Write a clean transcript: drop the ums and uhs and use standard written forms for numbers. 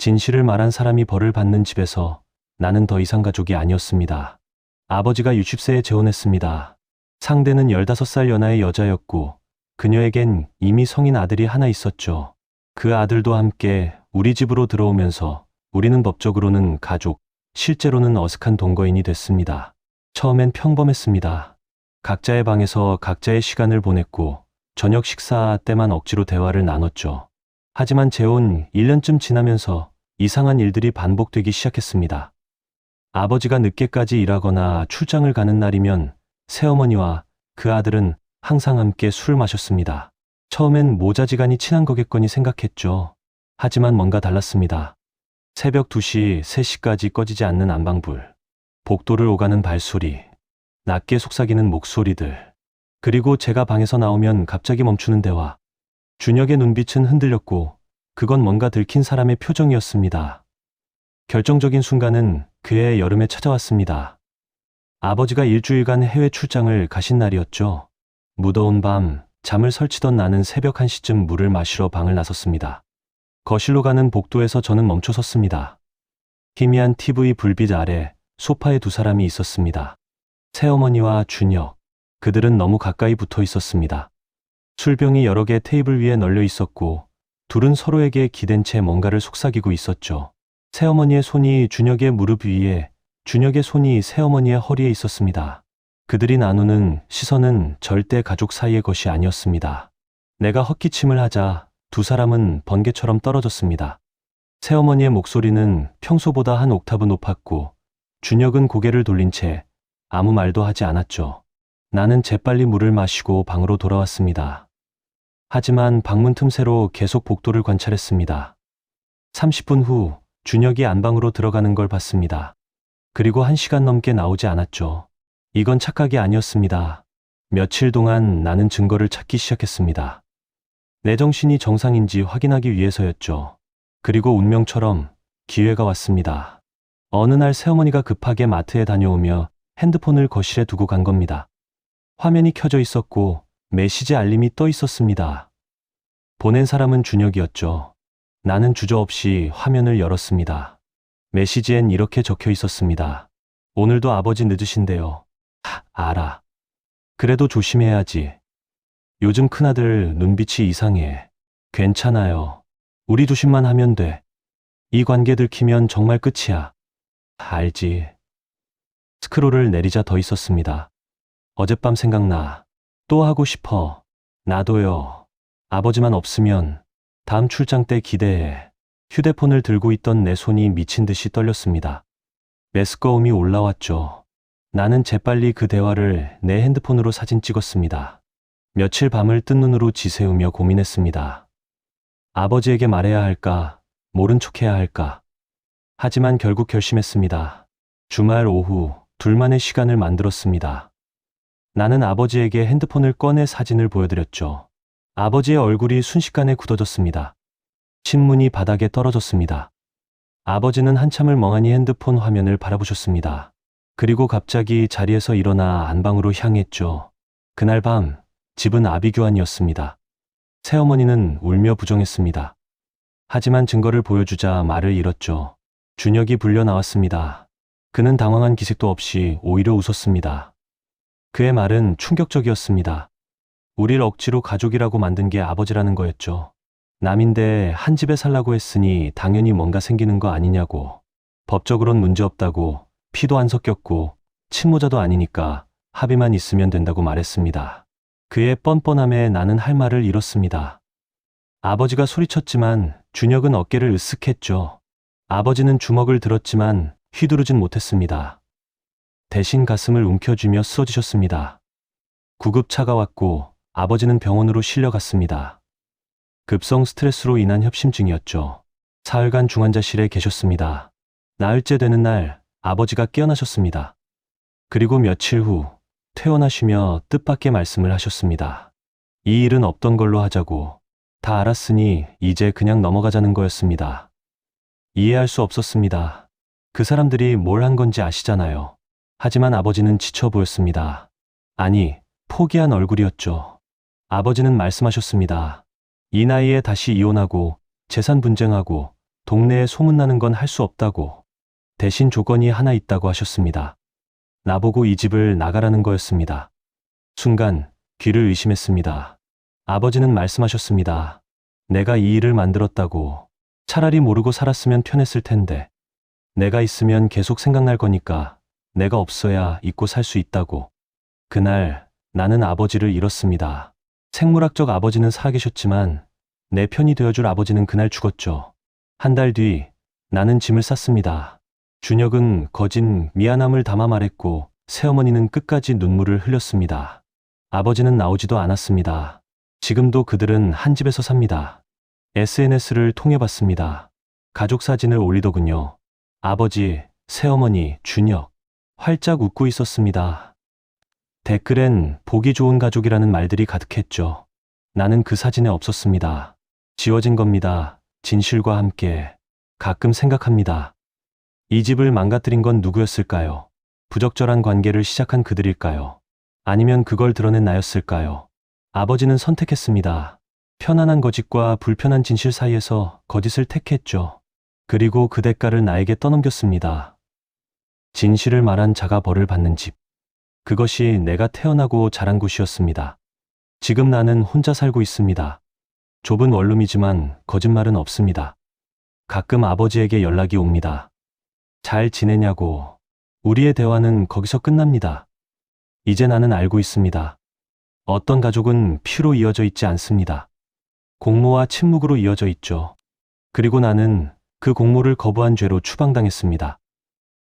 진실을 말한 사람이 벌을 받는 집에서 나는 더 이상 가족이 아니었습니다. 아버지가 60세에 재혼했습니다. 상대는 15살 연하의 여자였고 그녀에겐 이미 성인 아들이 하나 있었죠. 그 아들도 함께 우리 집으로 들어오면서 우리는 법적으로는 가족, 실제로는 어색한 동거인이 됐습니다. 처음엔 평범했습니다. 각자의 방에서 각자의 시간을 보냈고 저녁 식사 때만 억지로 대화를 나눴죠. 하지만 재혼 1년쯤 지나면서 이상한 일들이 반복되기 시작했습니다. 아버지가 늦게까지 일하거나 출장을 가는 날이면 새어머니와 그 아들은 항상 함께 술을 마셨습니다. 처음엔 모자지간이 친한 거겠거니 생각했죠. 하지만 뭔가 달랐습니다. 새벽 2시, 3시까지 꺼지지 않는 안방불, 복도를 오가는 발소리, 낮게 속삭이는 목소리들, 그리고 제가 방에서 나오면 갑자기 멈추는 대화. 준혁의 눈빛은 흔들렸고 그건 뭔가 들킨 사람의 표정이었습니다. 결정적인 순간은 그해 여름에 찾아왔습니다. 아버지가 일주일간 해외 출장을 가신 날이었죠. 무더운 밤, 잠을 설치던 나는 새벽 1시쯤 물을 마시러 방을 나섰습니다. 거실로 가는 복도에서 저는 멈춰 섰습니다. 희미한 TV 불빛 아래 소파에 두 사람이 있었습니다. 새어머니와 준혁. 그들은 너무 가까이 붙어 있었습니다. 술병이 여러 개 테이블 위에 널려 있었고 둘은 서로에게 기댄 채 뭔가를 속삭이고 있었죠. 새어머니의 손이 준혁의 무릎 위에, 준혁의 손이 새어머니의 허리에 있었습니다. 그들이 나누는 시선은 절대 가족 사이의 것이 아니었습니다. 내가 헛기침을 하자 두 사람은 번개처럼 떨어졌습니다. 새어머니의 목소리는 평소보다 한 옥타브 높았고 준혁은 고개를 돌린 채 아무 말도 하지 않았죠. 나는 재빨리 물을 마시고 방으로 돌아왔습니다. 하지만 방문 틈새로 계속 복도를 관찰했습니다. 30분 후 준혁이 안방으로 들어가는 걸 봤습니다. 그리고 1시간 넘게 나오지 않았죠. 이건 착각이 아니었습니다. 며칠 동안 나는 증거를 찾기 시작했습니다. 내 정신이 정상인지 확인하기 위해서였죠. 그리고 운명처럼 기회가 왔습니다. 어느 날 새어머니가 급하게 마트에 다녀오며 핸드폰을 거실에 두고 간 겁니다. 화면이 켜져 있었고 메시지 알림이 떠 있었습니다. 보낸 사람은 준혁이었죠. 나는 주저없이 화면을 열었습니다. 메시지엔 이렇게 적혀 있었습니다. 오늘도 아버지 늦으신데요. 알아. 그래도 조심해야지. 요즘 큰아들 눈빛이 이상해. 괜찮아요. 우리 조심만 하면 돼. 이 관계 들키면 정말 끝이야. 알지. 스크롤을 내리자 더 있었습니다. 어젯밤 생각나. 또 하고 싶어. 나도요. 아버지만 없으면 다음 출장 때 기대해. 휴대폰을 들고 있던 내 손이 미친 듯이 떨렸습니다. 메스꺼움이 올라왔죠. 나는 재빨리 그 대화를 내 핸드폰으로 사진 찍었습니다. 며칠 밤을 뜬 눈으로 지새우며 고민했습니다. 아버지에게 말해야 할까, 모른 척해야 할까. 하지만 결국 결심했습니다. 주말 오후 둘만의 시간을 만들었습니다. 나는 아버지에게 핸드폰을 꺼내 사진을 보여드렸죠. 아버지의 얼굴이 순식간에 굳어졌습니다. 신문이 바닥에 떨어졌습니다. 아버지는 한참을 멍하니 핸드폰 화면을 바라보셨습니다. 그리고 갑자기 자리에서 일어나 안방으로 향했죠. 그날 밤 집은 아비규환이었습니다. 새어머니는 울며 부정했습니다. 하지만 증거를 보여주자 말을 잃었죠. 준혁이 불려 나왔습니다. 그는 당황한 기색도 없이 오히려 웃었습니다. 그의 말은 충격적이었습니다. 우릴 억지로 가족이라고 만든 게 아버지라는 거였죠. 남인데 한 집에 살라고 했으니 당연히 뭔가 생기는 거 아니냐고. 법적으론 문제없다고, 피도 안 섞였고 친모자도 아니니까 합의만 있으면 된다고 말했습니다. 그의 뻔뻔함에 나는 할 말을 잃었습니다. 아버지가 소리쳤지만 준혁은 어깨를 으쓱했죠. 아버지는 주먹을 들었지만 휘두르진 못했습니다. 대신 가슴을 움켜쥐며 쓰러지셨습니다. 구급차가 왔고 아버지는 병원으로 실려갔습니다. 급성 스트레스로 인한 협심증이었죠. 사흘간 중환자실에 계셨습니다. 나흘째 되는 날 아버지가 깨어나셨습니다. 그리고 며칠 후 퇴원하시며 뜻밖의 말씀을 하셨습니다. 이 일은 없던 걸로 하자고. 다 알았으니 이제 그냥 넘어가자는 거였습니다. 이해할 수 없었습니다. 그 사람들이 뭘 한 건지 아시잖아요. 하지만 아버지는 지쳐 보였습니다. 아니, 포기한 얼굴이었죠. 아버지는 말씀하셨습니다. 이 나이에 다시 이혼하고 재산 분쟁하고 동네에 소문나는 건 할 수 없다고. 대신 조건이 하나 있다고 하셨습니다. 나보고 이 집을 나가라는 거였습니다. 순간 귀를 의심했습니다. 아버지는 말씀하셨습니다. 내가 이 일을 만들었다고. 차라리 모르고 살았으면 편했을 텐데. 내가 있으면 계속 생각날 거니까 내가 없어야 잊고 살 수 있다고. 그날 나는 아버지를 잃었습니다. 생물학적 아버지는 살아계셨지만 내 편이 되어줄 아버지는 그날 죽었죠. 한 달 뒤 나는 짐을 쌌습니다. 준혁은 거진 미안함을 담아 말했고 새어머니는 끝까지 눈물을 흘렸습니다. 아버지는 나오지도 않았습니다. 지금도 그들은 한 집에서 삽니다. SNS를 통해 봤습니다. 가족 사진을 올리더군요. 아버지, 새어머니, 준혁. 활짝 웃고 있었습니다. 댓글엔 보기 좋은 가족이라는 말들이 가득했죠. 나는 그 사진에 없었습니다. 지워진 겁니다. 진실과 함께. 가끔 생각합니다. 이 집을 망가뜨린 건 누구였을까요? 부적절한 관계를 시작한 그들일까요? 아니면 그걸 드러낸 나였을까요? 아버지는 선택했습니다. 편안한 거짓과 불편한 진실 사이에서 거짓을 택했죠. 그리고 그 대가를 나에게 떠넘겼습니다. 진실을 말한 자가 벌을 받는 집. 그것이 내가 태어나고 자란 곳이었습니다. 지금 나는 혼자 살고 있습니다. 좁은 원룸이지만 거짓말은 없습니다. 가끔 아버지에게 연락이 옵니다. 잘 지내냐고. 우리의 대화는 거기서 끝납니다. 이제 나는 알고 있습니다. 어떤 가족은 피로 이어져 있지 않습니다. 공모와 침묵으로 이어져 있죠. 그리고 나는 그 공모를 거부한 죄로 추방당했습니다.